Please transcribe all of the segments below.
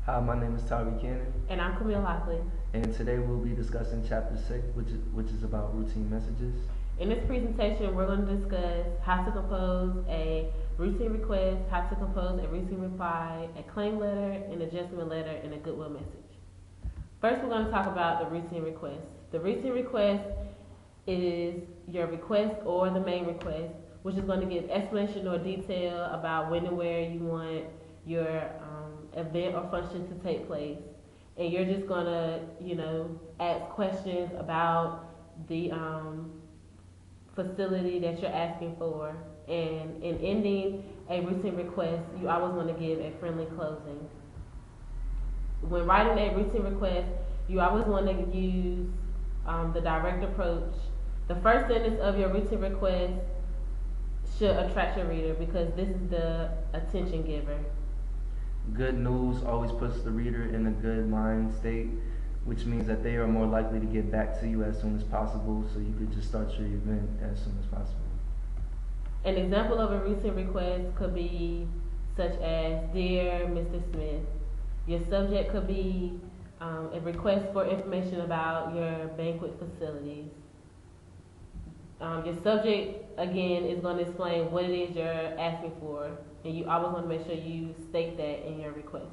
Hi, my name is Tyree Cannon, And I'm Camille Hockley. and today we'll be discussing Chapter 6, which is about routine messages. In this presentation, we're going to discuss how to compose a routine request, how to compose a routine reply, a claim letter, an adjustment letter, and a goodwill message. First, we're going to talk about the routine request. The routine request is your request or the main request, which is going to give explanation or detail about when and where you want your event or function to take place. And you're just going to, ask questions about the facility that you're asking for. And in ending a routine request, you always want to give a friendly closing. When writing a routine request, you always want to use the direct approach. The first sentence of your routine request should attract your reader because this is the attention giver. Good news always puts the reader in a good mind state, which means that they are more likely to get back to you as soon as possible, so you could just start your event as soon as possible. An example of a routine request could be such as, Dear Mr. Smith. Your subject could be a request for information about your banquet facilities. Your subject, again, is going to explain what it is you're asking for, and you always want to make sure you state that in your request.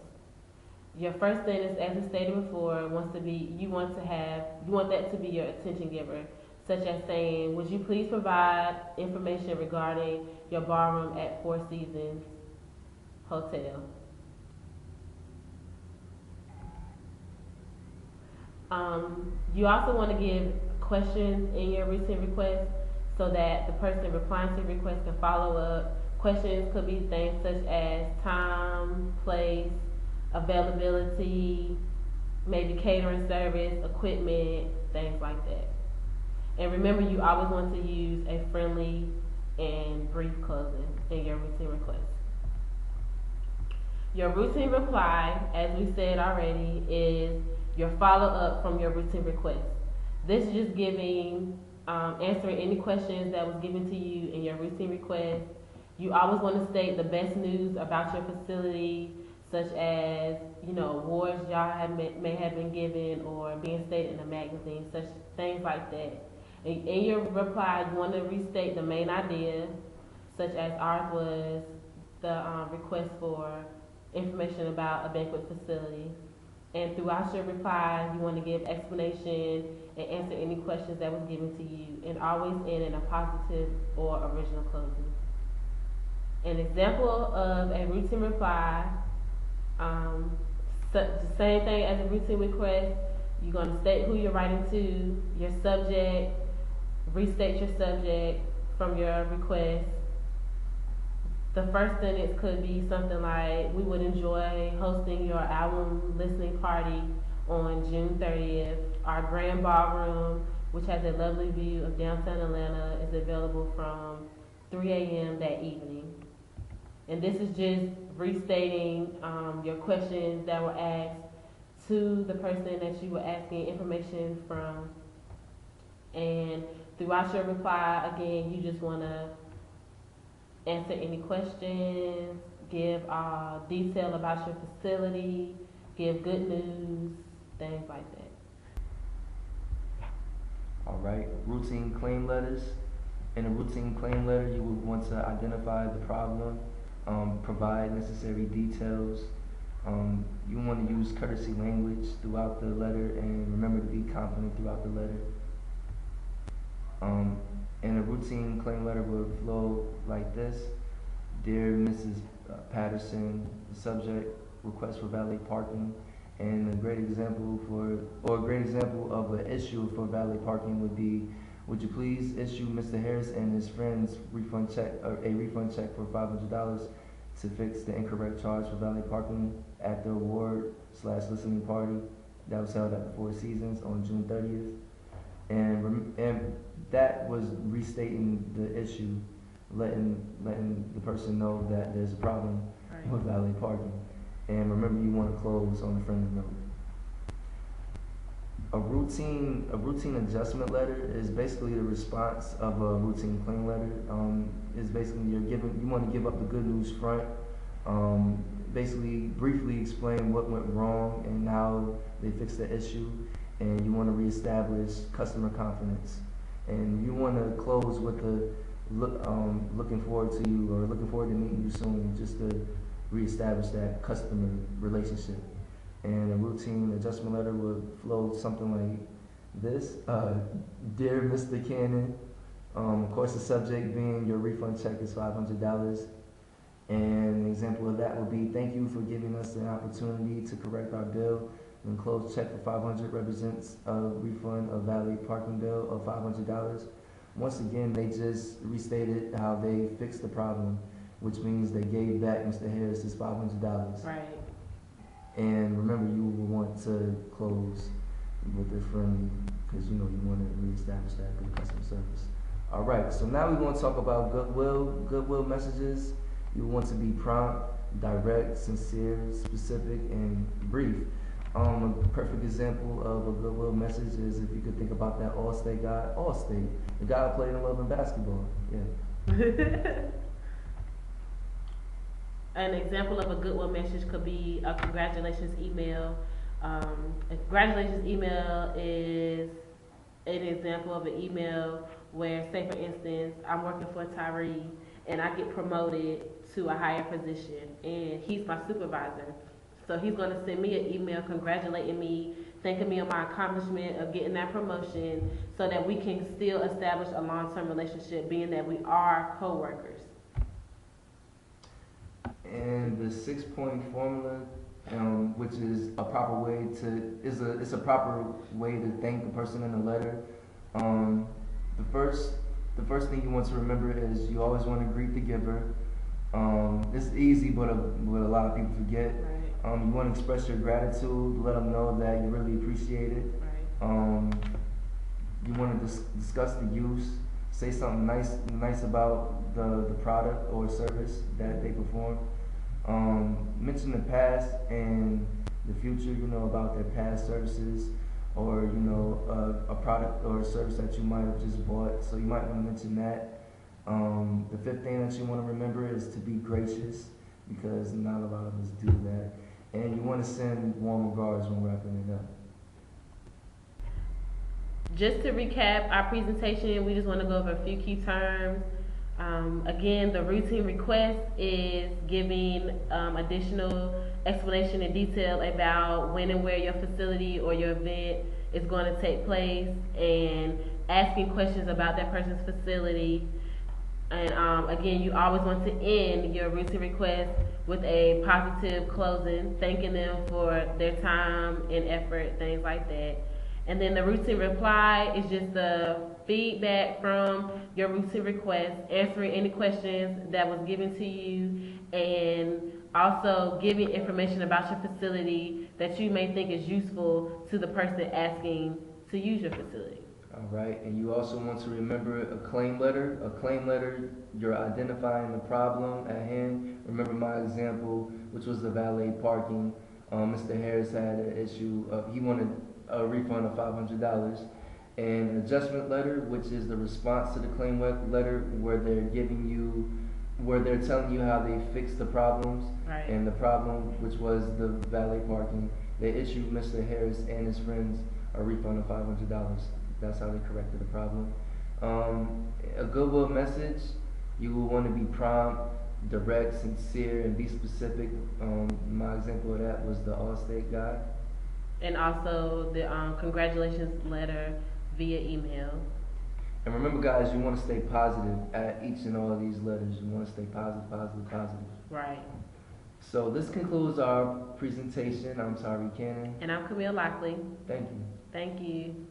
Your first sentence, as we stated before, you want that to be your attention giver, such as saying, would you please provide information regarding your ballroom at Four Seasons Hotel? You also want to give questions in your routine request so that the person replying to your request can follow up. Questions could be things such as time, place, availability, maybe catering service, equipment, things like that. And remember, you always want to use a friendly and brief closing in your routine request. Your routine reply, as we said already, is your follow-up from your routine request. This is just answering any questions that was given to you in your routine request. You always want to state the best news about your facility, such as, awards y'all may have been given or being stated in a magazine, such things like that. In your reply, you want to restate the main idea, such as ours was the request for information about a banquet facility. And throughout your reply, you want to give explanation and answer any questions that was given to you, and always end in a positive or original closing. An example of a routine reply, the same thing as a routine request, you're going to state who you're writing to, your subject, restate your subject from your request. The first sentence could be something like, we would enjoy hosting your album listening party on June 30th. Our grand ballroom, which has a lovely view of downtown Atlanta, is available from 3 a.m. that evening. And this is just restating your questions that were asked to the person that you were asking information from. And throughout your reply, again, you just want to answer any questions, give detail about your facility, give good news, things like that. All right, routine claim letters. In a routine claim letter, you would want to identify the problem, provide necessary details. You want to use courtesy language throughout the letter, and remember to be confident throughout the letter. And a routine claim letter would flow like this. Dear Mrs. Patterson, the subject, request for valet parking. And a great example of an issue for valet parking would be, would you please issue Mr. Harris and his friends a refund check for $500 to fix the incorrect charge for valet parking at the award/listening party that was held at the Four Seasons on June 30th. And that was restating the issue, letting the person know that there's a problem with valet parking. And remember, you want to close on a friendly note. A routine adjustment letter is basically the response of a routine claim letter. Is basically you want to give up the good news front. basically briefly explain what went wrong and how they fixed the issue, and you want to reestablish customer confidence, and you want to close with the looking forward to you, or looking forward to meeting you soon, just to reestablish that customer relationship. And a routine adjustment letter would flow something like this: Dear Mr. Cannon, of course the subject being your refund check is $500. And an example of that would be, thank you for giving us an opportunity to correct our bill. An enclosed check for $500 represents a refund of valet parking bill of $500. Once again, they just restated how they fixed the problem, which means they gave back Mr. Harris his $500. Right. And remember, you will want to close with a friendly, because you want to reestablish that good customer service. All right, so now we're going to talk about goodwill messages. You want to be prompt, direct, sincere, specific, and brief. A perfect example of a goodwill message is, if you could think about that Allstate guy, the guy who played in Love and Basketball. Yeah. An example of a goodwill message could be a congratulations email. A congratulations email is an example of an email where, say for instance, I'm working for Tyree and I get promoted to a higher position, and he's my supervisor. So he's going to send me an email congratulating me, thanking me on my accomplishment of getting that promotion, so that we can still establish a long-term relationship, being that we are co-workers. And the 6-point formula, which is a proper way to, it's a proper way to thank the person in the letter. The first thing you want to remember is you always want to greet the giver. It's easy, but a lot of people forget. Right. You want to express your gratitude, let them know that you really appreciate it. Right. You want to discuss the use, say something nice about the product or service that they perform. Mention the past and the future, about their past services, or a product or a service that you might have just bought. So you might want to mention that. The fifth thing that you want to remember is to be gracious, because not a lot of us do that. And you want to send warm regards when wrapping it up. Just to recap our presentation, we just want to go over a few key terms. Again, the routine request is giving additional explanation and detail about when and where your facility or your event is going to take place, and asking questions about that person's facility. And again, you always want to end your routine request with a positive closing, thanking them for their time and effort, things like that. And then the routine reply is just the feedback from your routine request, answering any questions that was given to you, and also giving information about your facility that you may think is useful to the person asking to use your facility. All right, and you also want to remember a claim letter. A claim letter, you're identifying the problem at hand. Remember my example, which was the valet parking. Mr. Harris had an issue. He wanted a refund of $500. And an adjustment letter, which is the response to the claim letter, where they're telling you how they fixed the problems. Right. And the problem, which was the valet parking, they issued Mr. Harris and his friends a refund of $500. That's how they corrected the problem. A goodwill message, you will want to be prompt, direct, sincere, and be specific. My example of that was the Allstate guy. And also the congratulations letter via email. And remember, guys, you want to stay positive at each and all of these letters. You want to stay positive. Right. So this concludes our presentation. I'm Tyree Cannon. And I'm Camille Lockley. Thank you. Thank you.